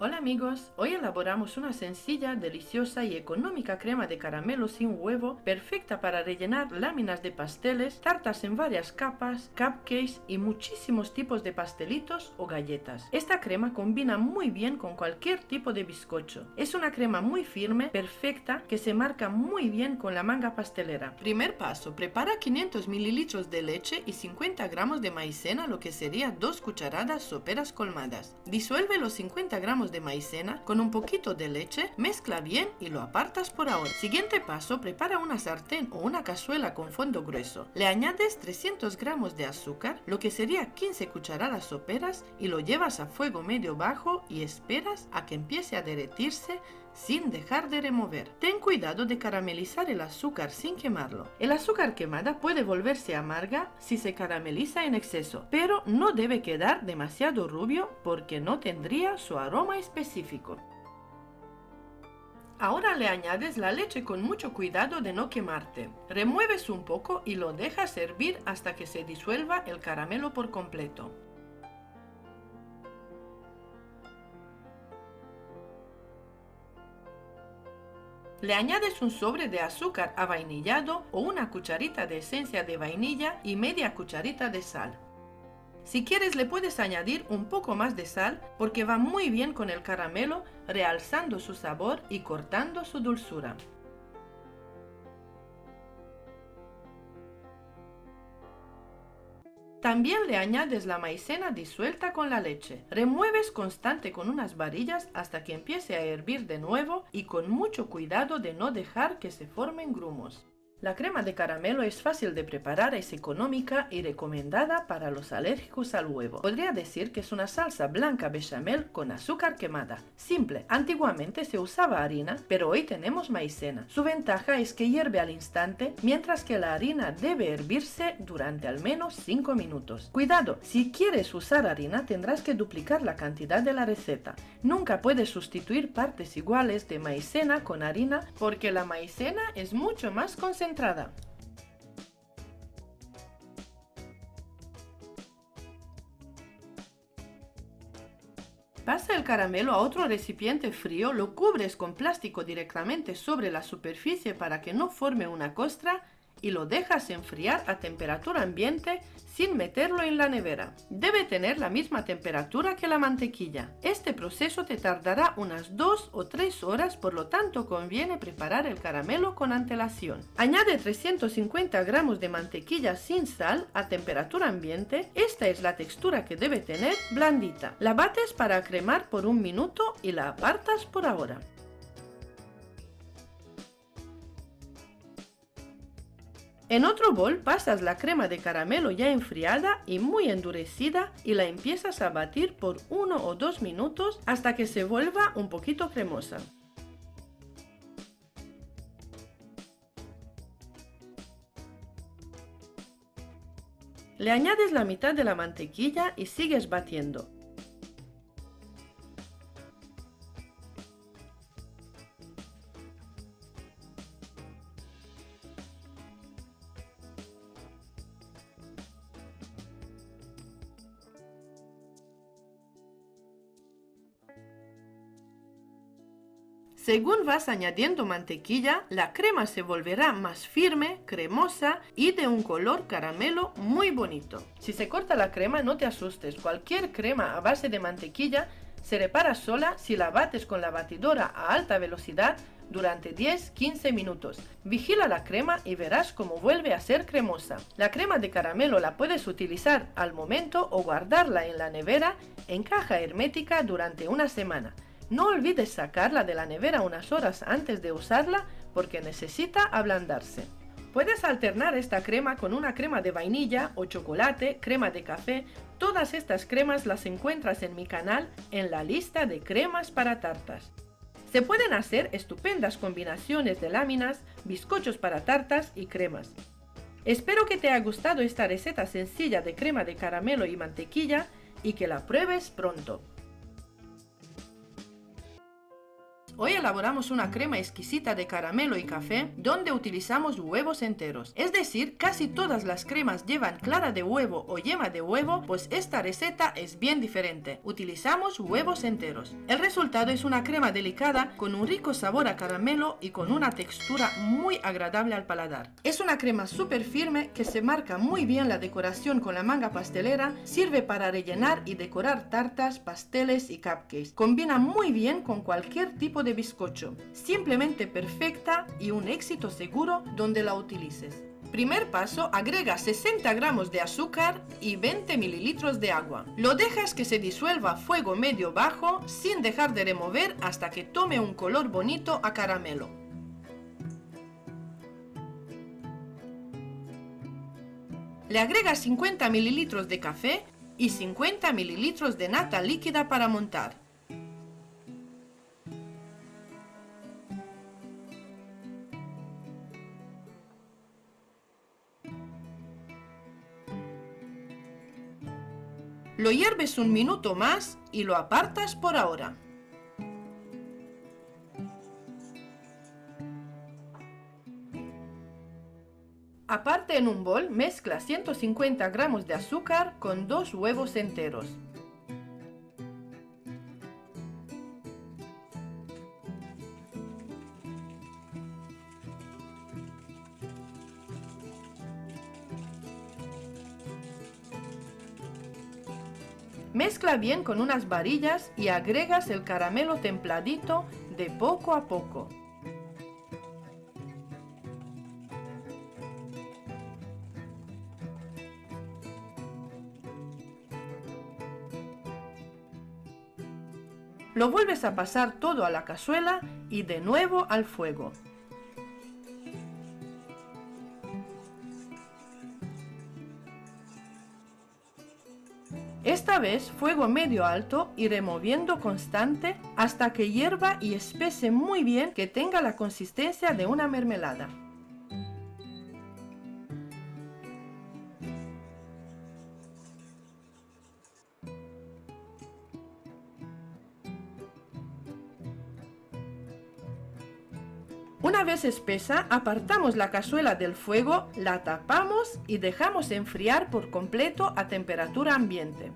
Hola amigos, hoy elaboramos una sencilla, deliciosa y económica crema de caramelo sin huevo, perfecta para rellenar láminas de pasteles, tartas en varias capas, cupcakes y muchísimos tipos de pastelitos o galletas. Esta crema combina muy bien con cualquier tipo de bizcocho. Es una crema muy firme, perfecta, que se marca muy bien con la manga pastelera. Primer paso, prepara 500 ml de leche y 50 gramos de maicena, lo que sería 2 cucharadas soperas colmadas. Disuelve los 50 gramos de maicena con un poquito de leche, mezcla bien y lo apartas por ahora. Siguiente paso, prepara una sartén o una cazuela con fondo grueso. Le añades 300 gramos de azúcar, lo que sería 15 cucharadas soperas, y lo llevas a fuego medio bajo y esperas a que empiece a derretirse sin dejar de remover. Ten cuidado de caramelizar el azúcar sin quemarlo. El azúcar quemada puede volverse amarga si se carameliza en exceso, pero no debe quedar demasiado rubio porque no tendría su aroma específico. Ahora le añades la leche con mucho cuidado de no quemarte. Remueves un poco y lo dejas hervir hasta que se disuelva el caramelo por completo. Le añades un sobre de azúcar avainillado o una cucharita de esencia de vainilla y media cucharita de sal. Si quieres le puedes añadir un poco más de sal porque va muy bien con el caramelo, realzando su sabor y cortando su dulzura. También le añades la maicena disuelta con la leche. Remueves constante con unas varillas hasta que empiece a hervir de nuevo y con mucho cuidado de no dejar que se formen grumos. La crema de caramelo es fácil de preparar, es económica y recomendada para los alérgicos al huevo. Podría decir que es una salsa blanca bechamel con azúcar quemada. Simple, antiguamente se usaba harina, pero hoy tenemos maicena. Su ventaja es que hierve al instante, mientras que la harina debe hervirse durante al menos 5 minutos. Cuidado, si quieres usar harina tendrás que duplicar la cantidad de la receta. Nunca puedes sustituir partes iguales de maicena con harina porque la maicena es mucho más concentrada. Pasa el caramelo a otro recipiente frío, lo cubres con plástico directamente sobre la superficie para que no forme una costra y lo dejas enfriar a temperatura ambiente sin meterlo en la nevera. Debe tener la misma temperatura que la mantequilla. Este proceso te tardará unas 2 o 3 horas, por lo tanto conviene preparar el caramelo con antelación. Añade 350 gramos de mantequilla sin sal a temperatura ambiente. Esta es la textura que debe tener, blandita. La bates para cremar por 1 minuto y la apartas por ahora. En otro bol pasas la crema de caramelo ya enfriada y muy endurecida y la empiezas a batir por 1 o 2 minutos hasta que se vuelva un poquito cremosa. Le añades la mitad de la mantequilla y sigues batiendo. Según vas añadiendo mantequilla, la crema se volverá más firme, cremosa y de un color caramelo muy bonito. Si se corta la crema, no te asustes. Cualquier crema a base de mantequilla se repara sola si la bates con la batidora a alta velocidad durante 10-15 minutos. Vigila la crema y verás cómo vuelve a ser cremosa. La crema de caramelo la puedes utilizar al momento o guardarla en la nevera en caja hermética durante una semana. No olvides sacarla de la nevera unas horas antes de usarla porque necesita ablandarse. Puedes alternar esta crema con una crema de vainilla o chocolate, crema de café. Todas estas cremas las encuentras en mi canal en la lista de cremas para tartas. Se pueden hacer estupendas combinaciones de láminas, bizcochos para tartas y cremas. Espero que te haya gustado esta receta sencilla de crema de caramelo y mantequilla y que la pruebes pronto. Hoy elaboramos una crema exquisita de caramelo y café donde utilizamos huevos enteros. Es decir, casi todas las cremas llevan clara de huevo o yema de huevo, pues esta receta es bien diferente. Utilizamos huevos enteros. El resultado es una crema delicada con un rico sabor a caramelo y con una textura muy agradable al paladar. Es una crema súper firme que se marca muy bien la decoración con la manga pastelera, sirve para rellenar y decorar tartas, pasteles y cupcakes. Combina muy bien con cualquier tipo de bizcocho, simplemente perfecta y un éxito seguro donde la utilices. Primer paso, agrega 60 gramos de azúcar y 20 mililitros de agua. Lo dejas que se disuelva a fuego medio bajo sin dejar de remover hasta que tome un color bonito a caramelo. Le agregas 50 mililitros de café y 50 mililitros de nata líquida para montar. Lo hierves un minuto más y lo apartas por ahora. Aparte en un bol, mezcla 150 gramos de azúcar con 2 huevos enteros. Mezcla bien con unas varillas y agregas el caramelo templadito de poco a poco. Lo vuelves a pasar todo a la cazuela y de nuevo al fuego. Esta vez fuego medio alto y removiendo constante hasta que hierva y espese muy bien, que tenga la consistencia de una mermelada. Una vez espesa, apartamos la cazuela del fuego, la tapamos y dejamos enfriar por completo a temperatura ambiente.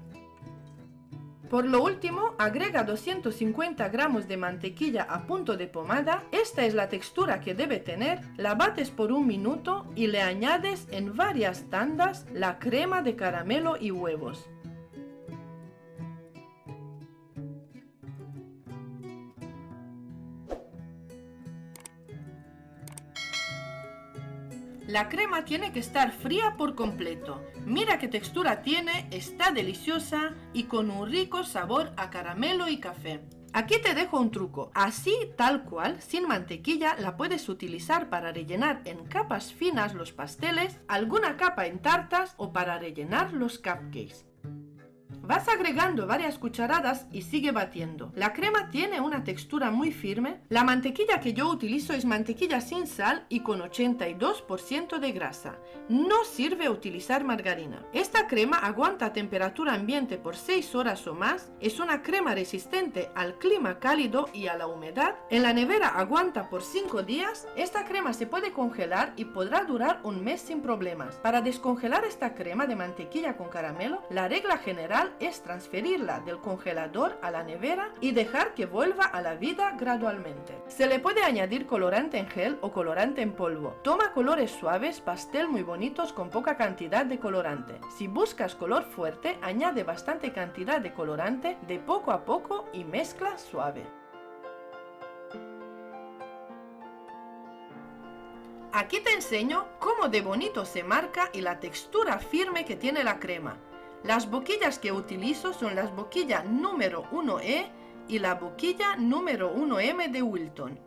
Por lo último, agrega 250 gramos de mantequilla a punto de pomada. Esta es la textura que debe tener. La bates por un minuto y le añades en varias tandas la crema de caramelo y huevos. La crema tiene que estar fría por completo. Mira qué textura tiene, está deliciosa y con un rico sabor a caramelo y café. Aquí te dejo un truco. Así, tal cual, sin mantequilla, la puedes utilizar para rellenar en capas finas los pasteles, alguna capa en tartas o para rellenar los cupcakes. Vas agregando varias cucharadas y sigue batiendo. La crema tiene una textura muy firme. La mantequilla que yo utilizo es mantequilla sin sal y con 82% de grasa. No sirve utilizar margarina. Esta crema aguanta a temperatura ambiente por 6 horas o más. Es una crema resistente al clima cálido y a la humedad. En la nevera aguanta por 5 días. Esta crema se puede congelar y podrá durar un mes sin problemas. Para descongelar esta crema de mantequilla con caramelo, la regla general es transferirla del congelador a la nevera y dejar que vuelva a la vida gradualmente. Se le puede añadir colorante en gel o colorante en polvo. Toma colores suaves, pastel muy bonitos con poca cantidad de colorante. Si buscas color fuerte, añade bastante cantidad de colorante de poco a poco y mezcla suave. Aquí te enseño cómo de bonito se marca y la textura firme que tiene la crema. Las boquillas que utilizo son las boquillas número 1E y la boquilla número 1M de Wilton.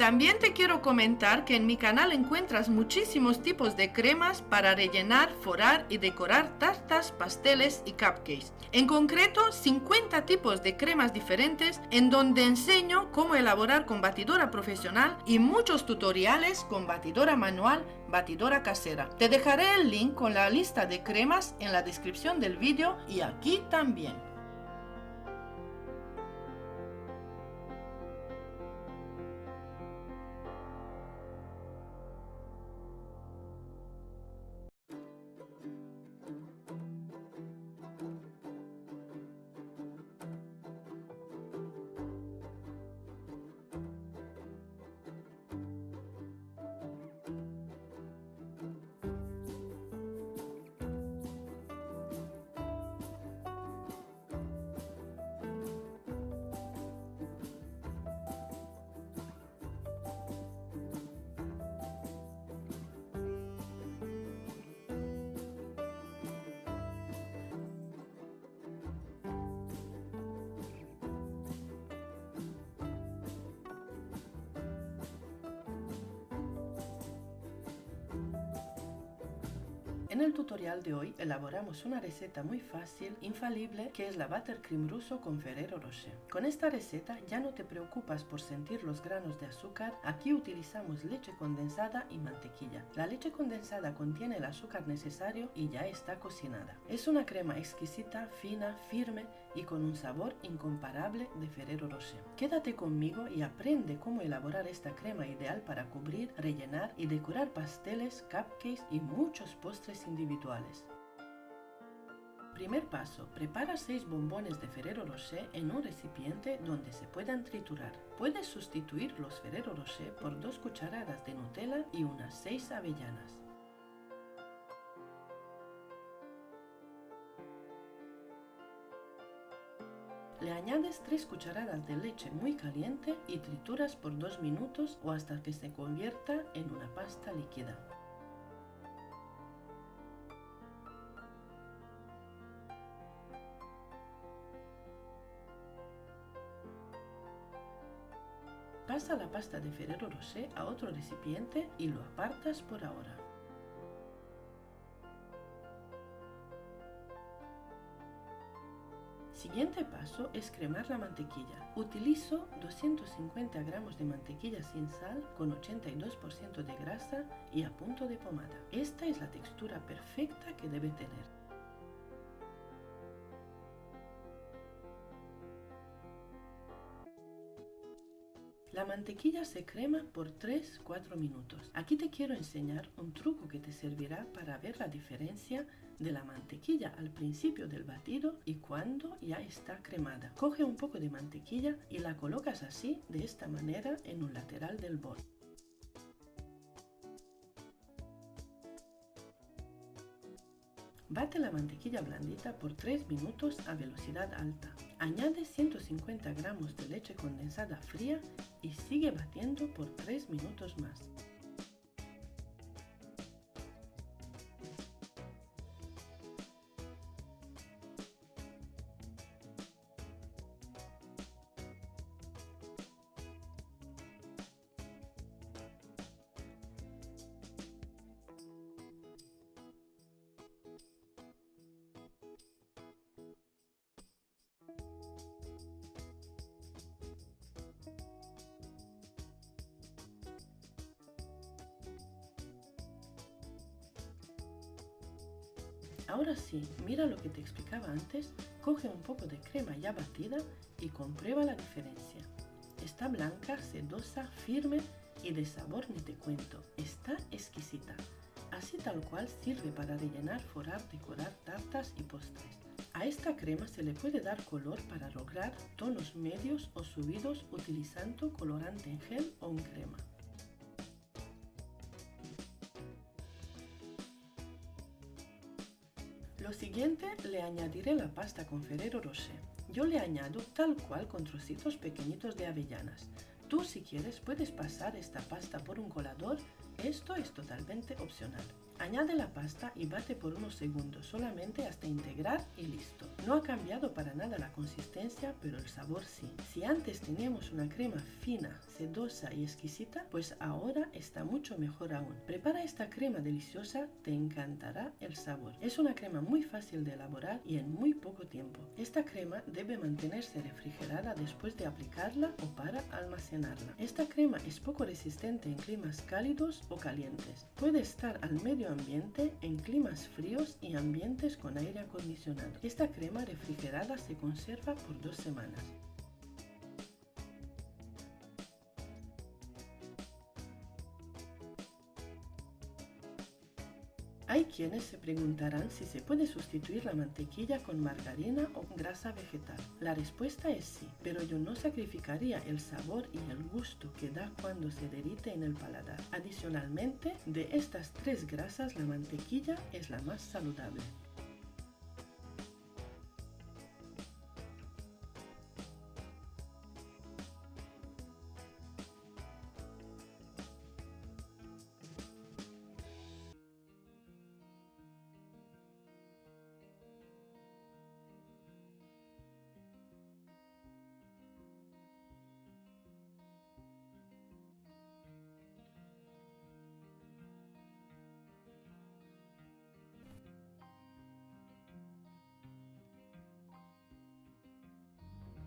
También te quiero comentar que en mi canal encuentras muchísimos tipos de cremas para rellenar, forar y decorar tartas, pasteles y cupcakes. En concreto, 50 tipos de cremas diferentes en donde enseño cómo elaborar con batidora profesional y muchos tutoriales con batidora manual, batidora casera. Te dejaré el link con la lista de cremas en la descripción del vídeo y aquí también. En el tutorial de hoy elaboramos una receta muy fácil, infalible, que es la buttercream ruso con Ferrero Rocher. Con esta receta ya no te preocupas por sentir los granos de azúcar. Aquí utilizamos leche condensada y mantequilla. La leche condensada contiene el azúcar necesario y ya está cocinada. Es una crema exquisita, fina, firme y con un sabor incomparable de Ferrero Rocher. Quédate conmigo y aprende cómo elaborar esta crema ideal para cubrir, rellenar y decorar pasteles, cupcakes y muchos postres individuales. Primer paso, prepara 6 bombones de Ferrero Rocher en un recipiente donde se puedan triturar. Puedes sustituir los Ferrero Rocher por 2 cucharadas de Nutella y unas 6 avellanas. Le añades 3 cucharadas de leche muy caliente y trituras por 2 minutos o hasta que se convierta en una pasta líquida. Pasa la pasta de Ferrero Rocher a otro recipiente y lo apartas por ahora. Siguiente paso es cremar la mantequilla. Utilizo 250 gramos de mantequilla sin sal con 82% de grasa y a punto de pomada. Esta es la textura perfecta que debe tener. La mantequilla se crema por 3-4 minutos. Aquí te quiero enseñar un truco que te servirá para ver la diferencia de la mantequilla al principio del batido y cuando ya está cremada. Coge un poco de mantequilla y la colocas así, de esta manera, en un lateral del bol. Bate la mantequilla blandita por 3 minutos a velocidad alta. Añade 150 gramos de leche condensada fría y sigue batiendo por 3 minutos más. Ahora sí, mira lo que te explicaba antes, coge un poco de crema ya batida y comprueba la diferencia. Está blanca, sedosa, firme y de sabor ni te cuento, está exquisita. Así tal cual sirve para rellenar, forar, decorar tartas y postres. A esta crema se le puede dar color para lograr tonos medios o subidos utilizando colorante en gel o en crema. Lo siguiente, le añadiré la pasta con Ferrero Rocher. Yo le añado tal cual con trocitos pequeñitos de avellanas. Tú, si quieres, puedes pasar esta pasta por un colador, esto es totalmente opcional. Añade la pasta y bate por unos segundos solamente hasta integrar y listo. No ha cambiado para nada la consistencia, pero el sabor sí. Si antes teníamos una crema fina, sedosa y exquisita, pues ahora está mucho mejor aún. Prepara esta crema deliciosa, te encantará el sabor. Es una crema muy fácil de elaborar y en muy poco tiempo. Esta crema debe mantenerse refrigerada después de aplicarla o para almacenarla. Esta crema es poco resistente en climas cálidos o calientes. Puede estar al medio ambiente en climas fríos y ambientes con aire acondicionado. Esta crema refrigerada se conserva por 2 semanas. Hay quienes se preguntarán si se puede sustituir la mantequilla con margarina o grasa vegetal. La respuesta es sí, pero yo no sacrificaría el sabor y el gusto que da cuando se derrite en el paladar. Adicionalmente, de estas 3 grasas, la mantequilla es la más saludable.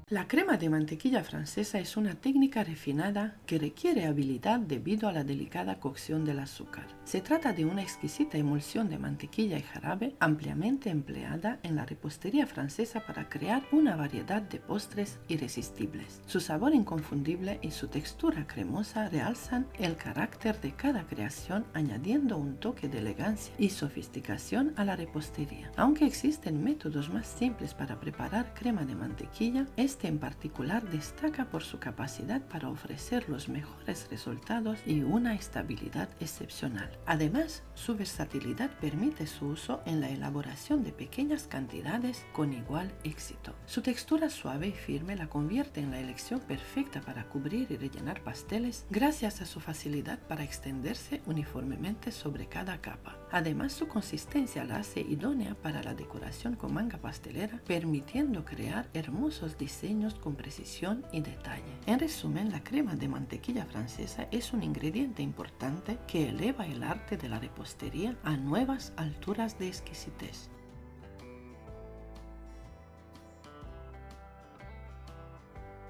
La crema de mantequilla francesa es una técnica refinada que requiere habilidad debido a la delicada cocción del azúcar. Se trata de una exquisita emulsión de mantequilla y jarabe ampliamente empleada en la repostería francesa para crear una variedad de postres irresistibles. Su sabor inconfundible y su textura cremosa realzan el carácter de cada creación, añadiendo un toque de elegancia y sofisticación a la repostería. Aunque existen métodos más simples para preparar crema de mantequilla, este en particular destaca por su capacidad para ofrecer los mejores resultados y una estabilidad excepcional. Además, su versatilidad permite su uso en la elaboración de pequeñas cantidades con igual éxito. Su textura suave y firme la convierte en la elección perfecta para cubrir y rellenar pasteles gracias a su facilidad para extenderse uniformemente sobre cada capa. Además, su consistencia la hace idónea para la decoración con manga pastelera, permitiendo crear hermosos diseños con precisión y detalle. En resumen, la crema de mantequilla francesa es un ingrediente importante que eleva el arte de la repostería a nuevas alturas de exquisitez.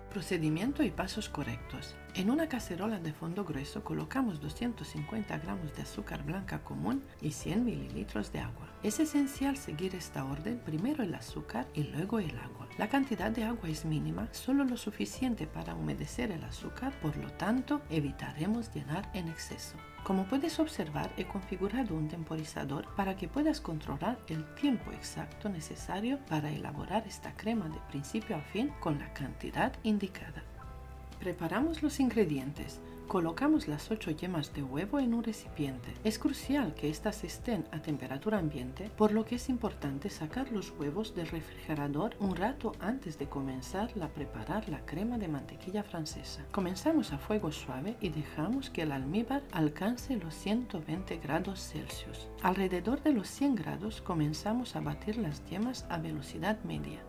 Procedimiento y pasos correctos. En una cacerola de fondo grueso colocamos 250 gramos de azúcar blanca común y 100 mililitros de agua. Es esencial seguir esta orden, primero el azúcar y luego el agua. La cantidad de agua es mínima, solo lo suficiente para humedecer el azúcar, por lo tanto evitaremos llenar en exceso. Como puedes observar, he configurado un temporizador para que puedas controlar el tiempo exacto necesario para elaborar esta crema de principio a fin con la cantidad indicada. Preparamos los ingredientes. Colocamos las 8 yemas de huevo en un recipiente. Es crucial que éstas estén a temperatura ambiente, por lo que es importante sacar los huevos del refrigerador un rato antes de comenzar a preparar la crema de mantequilla francesa. Comenzamos a fuego suave y dejamos que el almíbar alcance los 120 grados Celsius. Alrededor de los 100 grados comenzamos a batir las yemas a velocidad media.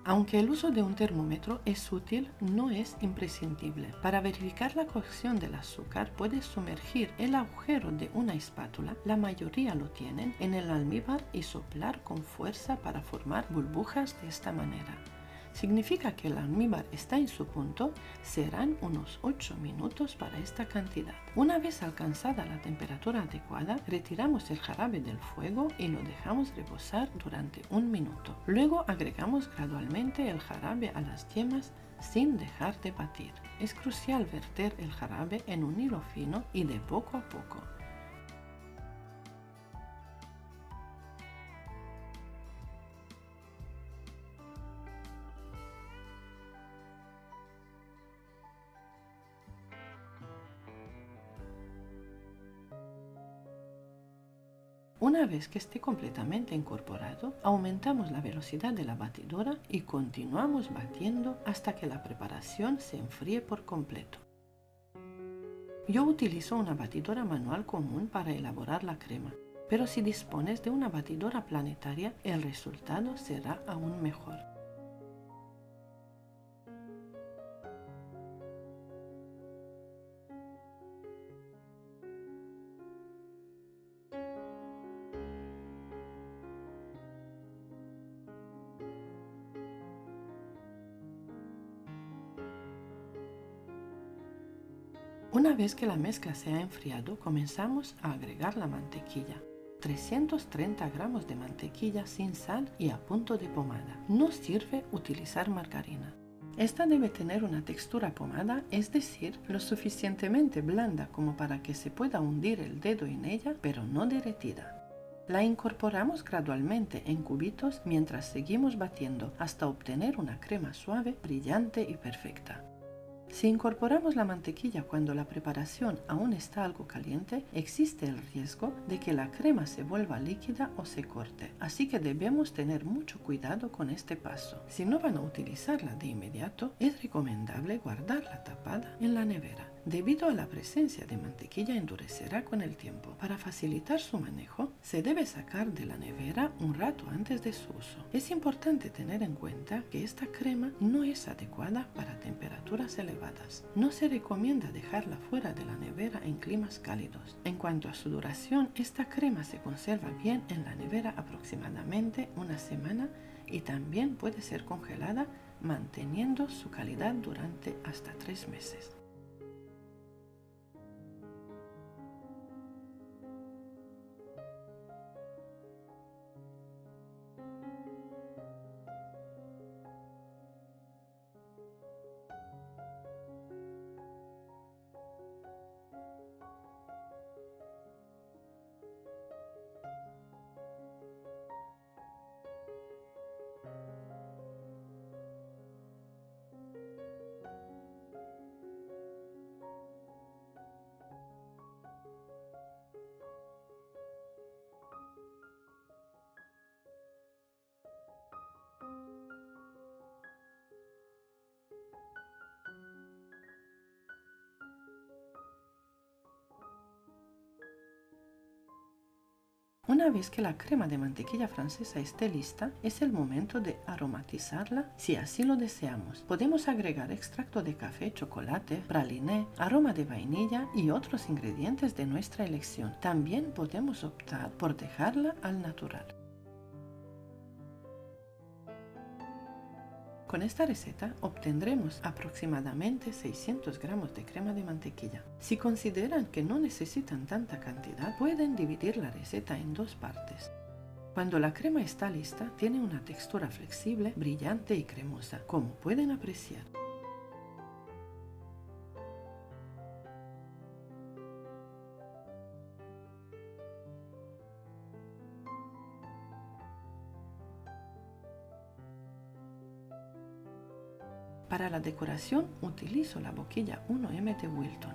Aunque el uso de un termómetro es útil, no es imprescindible. Para verificar la cocción del azúcar, puedes sumergir el agujero de una espátula, la mayoría lo tienen, en el almíbar y soplar con fuerza para formar burbujas de esta manera. Significa que el almíbar está en su punto, serán unos 8 minutos para esta cantidad. Una vez alcanzada la temperatura adecuada, retiramos el jarabe del fuego y lo dejamos reposar durante 1 minuto. Luego agregamos gradualmente el jarabe a las yemas sin dejar de batir. Es crucial verter el jarabe en un hilo fino y de poco a poco. Una vez que esté completamente incorporado, aumentamos la velocidad de la batidora y continuamos batiendo hasta que la preparación se enfríe por completo. Yo utilizo una batidora manual común para elaborar la crema, pero si dispones de una batidora planetaria, el resultado será aún mejor. Una vez que la mezcla se ha enfriado, comenzamos a agregar la mantequilla. 330 gramos de mantequilla sin sal y a punto de pomada. No sirve utilizar margarina. Esta debe tener una textura pomada, es decir, lo suficientemente blanda como para que se pueda hundir el dedo en ella, pero no derretida. La incorporamos gradualmente en cubitos mientras seguimos batiendo hasta obtener una crema suave, brillante y perfecta. Si incorporamos la mantequilla cuando la preparación aún está algo caliente, existe el riesgo de que la crema se vuelva líquida o se corte, así que debemos tener mucho cuidado con este paso. Si no van a utilizarla de inmediato, es recomendable guardarla tapada en la nevera. Debido a la presencia de mantequilla endurecerá con el tiempo. Para facilitar su manejo, se debe sacar de la nevera un rato antes de su uso. Es importante tener en cuenta que esta crema no es adecuada para temperaturas elevadas. No se recomienda dejarla fuera de la nevera en climas cálidos. En cuanto a su duración, esta crema se conserva bien en la nevera aproximadamente una semana y también puede ser congelada manteniendo su calidad durante hasta 3 meses. Una vez que la crema de mantequilla francesa esté lista, es el momento de aromatizarla si así lo deseamos. Podemos agregar extracto de café, chocolate, praliné, aroma de vainilla y otros ingredientes de nuestra elección. También podemos optar por dejarla al natural. Con esta receta obtendremos aproximadamente 600 gramos de crema de mantequilla. Si consideran que no necesitan tanta cantidad, pueden dividir la receta en 2 partes. Cuando la crema está lista, tiene una textura flexible, brillante y cremosa, como pueden apreciar. Para la decoración utilizo la boquilla 1M de Wilton.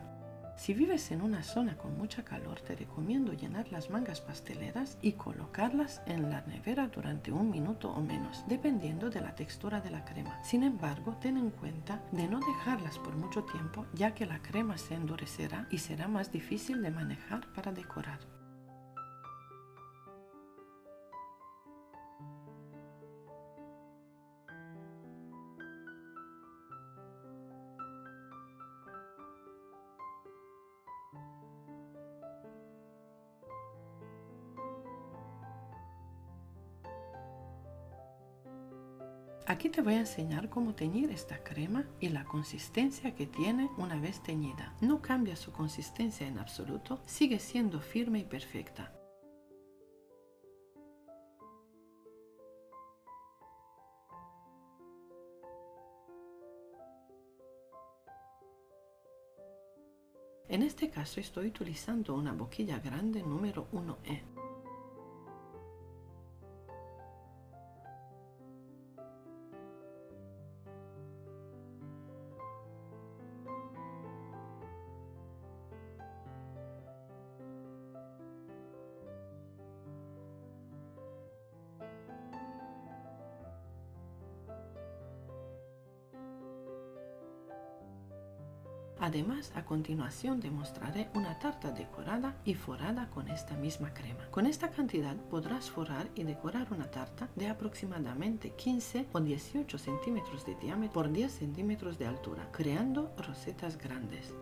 Si vives en una zona con mucha calor, te recomiendo llenar las mangas pasteleras y colocarlas en la nevera durante 1 minuto o menos, dependiendo de la textura de la crema. Sin embargo, ten en cuenta de no dejarlas por mucho tiempo, ya que la crema se endurecerá y será más difícil de manejar para decorar. Aquí te voy a enseñar cómo teñir esta crema y la consistencia que tiene una vez teñida. No cambia su consistencia en absoluto, sigue siendo firme y perfecta. En este caso estoy utilizando una boquilla grande número 1E. Además, a continuación demostraré una tarta decorada y forrada con esta misma crema. Con esta cantidad podrás forrar y decorar una tarta de aproximadamente 15 o 18 centímetros de diámetro por 10 centímetros de altura, creando rosetas grandes.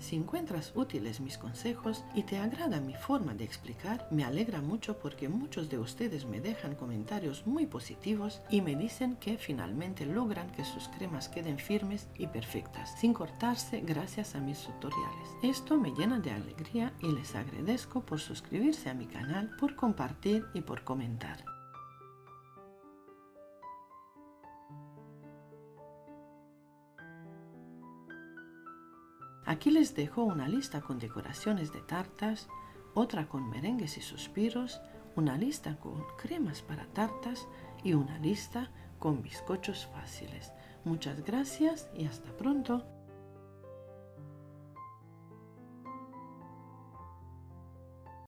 Si encuentras útiles mis consejos y te agrada mi forma de explicar, me alegra mucho porque muchos de ustedes me dejan comentarios muy positivos y me dicen que finalmente logran que sus cremas queden firmes y perfectas, sin cortarse gracias a mis tutoriales. Esto me llena de alegría y les agradezco por suscribirse a mi canal, por compartir y por comentar. Aquí les dejo una lista con decoraciones de tartas, otra con merengues y suspiros, una lista con cremas para tartas y una lista con bizcochos fáciles. Muchas gracias y hasta pronto.